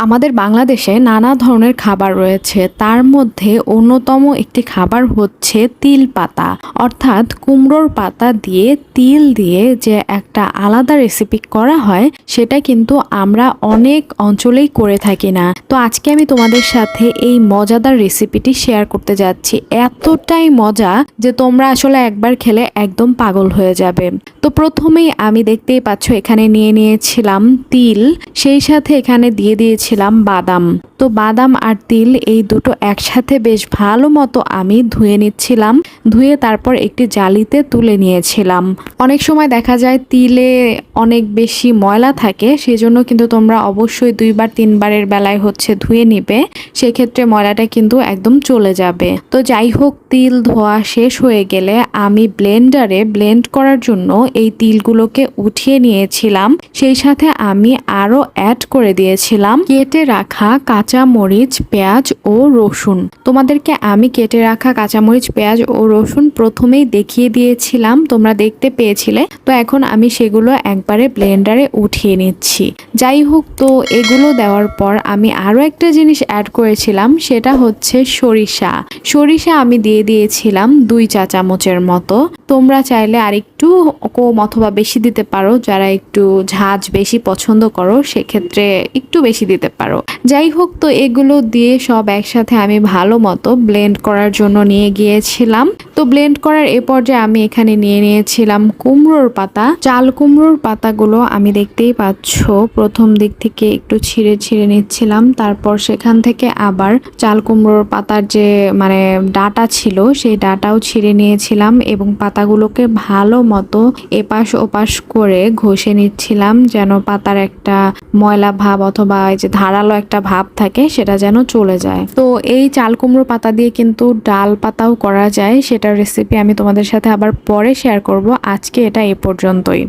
আমাদের বাংলাদেশে নানা ধরনের খাবার রয়েছে, তার মধ্যে অন্যতম একটি খাবার হচ্ছে তিল পাতা, অর্থাৎ কুমড়োর পাতা দিয়ে তিল দিয়ে যে একটা আলাদা রেসিপি করা হয়, সেটা কিন্তু আমরা অনেক অঞ্চলেই করে থাকি না। তো আজকে আমি তোমাদের সাথে এই মজাদার রেসিপিটি শেয়ার করতে যাচ্ছি। এতটাই মজা যে তোমরা আসলে একবার খেলে একদম পাগল হয়ে যাবে। তো প্রথমেই আমি দেখতেই পাচ্ছ এখানে নিয়ে নিয়েছিলাম তিল, সেই সাথে এখানে দিয়ে দিয়েছিলাম বাদাম। তো বাদাম আর তিল এই দুটো একসাথে বেশ ভালো মতো আমি ধুয়ে নিচ্ছিলাম, ধুয়ে তারপর একটি জালিতে তুলে নিয়েছিলাম। অনেক সময় দেখা যায় তিলে অনেক বেশি ময়লা থাকে, সেজন্য কিন্তু তোমরা অবশ্যই 2-3বারের বেলায় ধুয়ে নিবে, সেক্ষেত্রে ময়লাটা কিন্তু একদম চলে যাবে। তো যাই হোক, তিল ধোয়া শেষ হয়ে গেলে আমি ব্লেন্ডারে ব্লেন্ড করার জন্য এই তিলগুলোকে উঠিয়ে নিয়েছিলাম। সেই সাথে আমি আরো অ্যাড করে দিয়েছিলাম কেটে রাখা কাঁচা মরিচ, পেঁয়াজ ও রসুন। তোমাদেরকে আমি কেটে রাখা কাঁচামরিচ, পেঁয়াজ ও রসুন প্রথমেই দেখিয়ে দিয়েছিলাম, তোমরা দেখতে পেয়েছিলে। তো এখন আমি সেগুলো একবারে ব্লেন্ডারে উঠিয়ে নিচ্ছি। যাই হোক, তো এগুলো দেওয়ার পর আমি আরো একটা জিনিস অ্যাড করেছিলাম, সেটা হচ্ছে সরিষা। সরিষা আমি দিয়ে দিয়েছিলাম 2 চা চামচের মতো। তোমরা চাইলে আরেকটু কম অথবা বেশি দিতে পারো, যারা একটু ঝাঁঝ বেশি পছন্দ করো সেক্ষেত্রে একটু বেশি দিতে পারো। যাই হোক, তো এগুলো দিয়ে সব একসাথে আমি ভালো মতো ব্লেন্ড করার জন্য নিয়ে গিয়েছিলাম। তো ব্লেন্ড করার এ পর্যায়ে আমি এখানে নিয়ে নিয়েছিলাম কুমড়োর পাতা। চাল কুমড়োর পাতাগুলো আমি দেখতেই পাচ্ছ প্রথম দিক থেকে একটু ছিঁড়ে ছিঁড়ে নিচ্ছিলাম, তারপর সেখান থেকে আবার চাল কুমড়োর পাতার যে ডাটা ছিল সেই ডাটাও ছিঁড়ে নিয়েছিলাম এবং পাতাগুলোকে ভালো মতো এপাশ ওপাশ করে ঘষে নিচ্ছিলাম, যেন পাতার একটা ময়লা ভাব অথবা এই যে ধারালো একটা ভাব থাকে সেটা যেন চলে যায়। তো এই চাল কুমড়ো পাতা দিয়ে কিন্তু ডাল পাতাও করা যায়, সেটার রেসিপি আমি তোমাদের সাথে আবার পরে শেয়ার করব। আজকে এটা এ পর্যন্তই।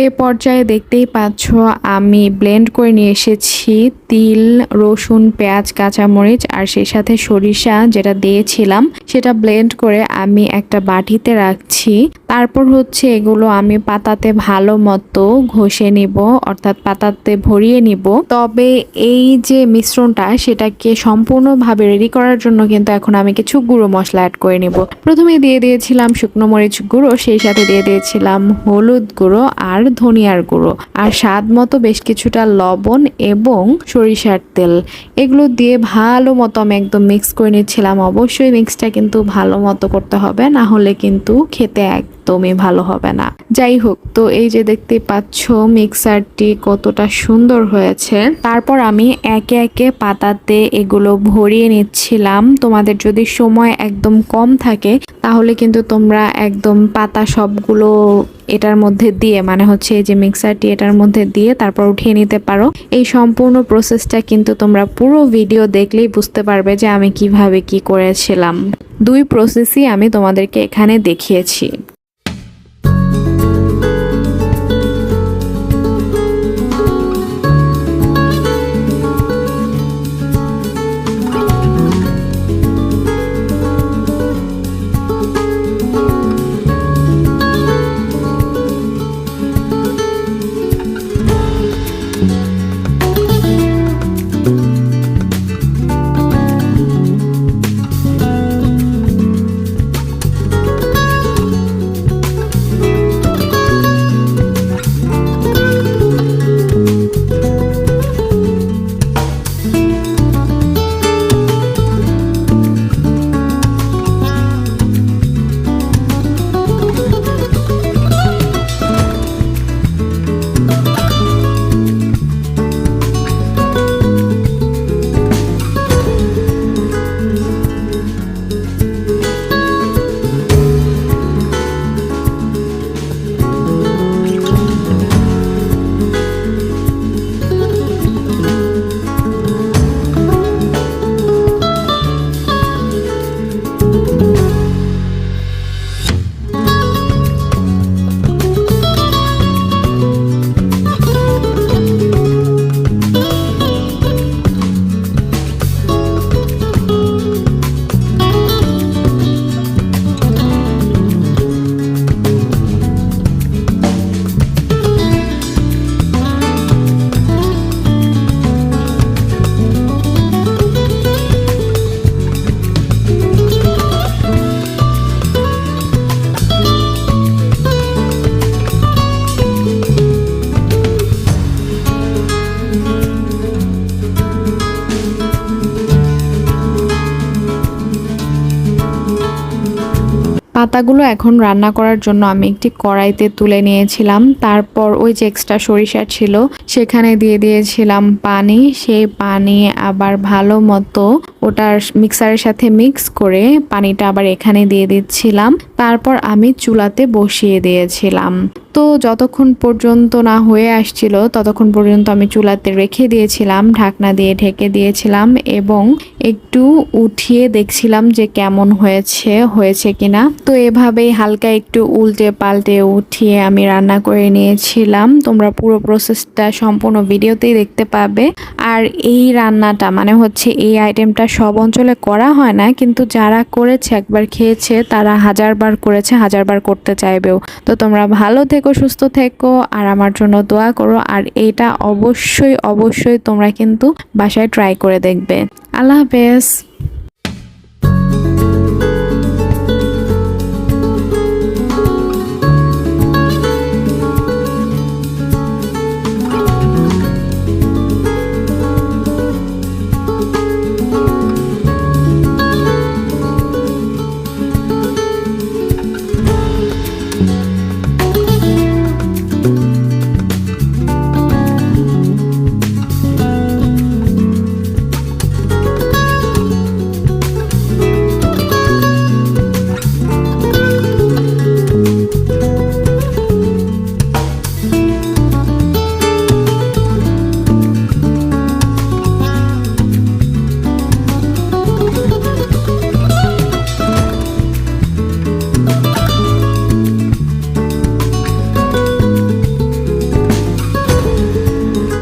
এই পর্যায়ে দেখতেই পাচ্ছ আমি ব্লেন্ড করে নিয়ে এসেছি তিল, রসুন, পেঁয়াজ, কাঁচামরিচ আর সেই সাথে সরিষা যেটা দিয়েছিলাম সেটা ব্লেন্ড করে আমি একটা বাটিতে রাখছি। তারপর হচ্ছে এগুলো আমি পাতাতে ভালো মতো ঘষে নিব, অর্থাৎ পাতাতে ভরিয়ে নিব। তবে এই যে মিশ্রণটা সেটাকে সম্পূর্ণভাবে রেডি করার জন্য কিন্তু এখন আমি কিছু গুঁড়ো মশলা অ্যাড করে নিব। প্রথমে দিয়ে দিয়েছিলাম শুকনো মরিচ গুঁড়ো, সেই সাথে দিয়ে দিয়েছিলাম হলুদ গুঁড়ো আর ধনিয়ার গুঁড়ো আর স্বাদ মতো বেশ কিছুটা লবণ এবং সরিষার তেল। এগুলো দিয়ে ভালো মতো আমি একদম মিক্স করে নিচ্ছিলাম। অবশ্যই মিক্সটা কিন্তু ভালো মতো করতে হবে, না হলে কিন্তু খেতে একদমই ভালো হবে না। যাই হোক, তো এই যে দেখতে পাচ্ছ মিক্সারটি কতটা সুন্দর হয়েছে। তারপর আমি একে একে পাতাতে এগুলো ভরিয়ে নিচ্ছিলাম। তোমাদের যদি সময় একদম কম থাকে তাহলে কিন্তু তোমরা একদম পাতা সবগুলো এটার মধ্যে দিয়ে, মানে হচ্ছে এই যে মিক্সারটি এটার মধ্যে দিয়ে তারপর উঠিয়ে নিতে পারো। এই সম্পূর্ণ প্রসেসটা কিন্তু তোমরা পুরো ভিডিও দেখলেই বুঝতে পারবে যে আমি কিভাবে কি করেছিলাম। দুই প্রসেসই আমি তোমাদেরকে এখানে দেখিয়েছি। পাতাগুলো এখন রান্না করার জন্য আমি একটি কড়াইতে তুলে নিয়েছিলাম। তারপর ওই যে এক্সট্রা সরিষা ছিল সেখানে দিয়ে দিয়েছিলাম পানি। সেই পানি আবার ভালো মতো ওটার মিক্সারের সাথে মিক্স করে পানিটা আবার এখানে দিয়ে দিচ্ছিলাম। তারপর আমি চুলাতে বসিয়ে দিয়েছিলাম। তো যতক্ষণ পর্যন্ত না হয়ে আসছিল ততক্ষণ পর্যন্ত আমি চুলাতে রেখে দিয়েছিলাম, ঢাকনা দিয়ে ঢেকে দিয়েছিলাম এবং একটু উঠিয়ে দেখছিলাম যে কেমন হয়েছে কিনা। তো এভাবেই হালকা একটু উল্টে পাল্টে উঠিয়ে আমি রান্না করে নিয়েছিলাম। তোমরা পুরো প্রসেসটা সম্পূর্ণ ভিডিওতেই দেখতে পাবে। আর এই রান্নাটা মানে হচ্ছে এই আইটেমটা সব অঞ্চলে করা হয় না, কিন্তু যারা করেছে একবার খেয়েছে তারা হাজারবার করেছে, হাজারবার করতে চাইবেও। তো তোমরা ভালো থেকো, সুস্থ থেকো আর আমার জন্য দোয়া করো। আর এটা অবশ্যই তোমরা কিন্তু বাসায় ট্রাই করে দেখবে। আল্লাহ হাফেজ।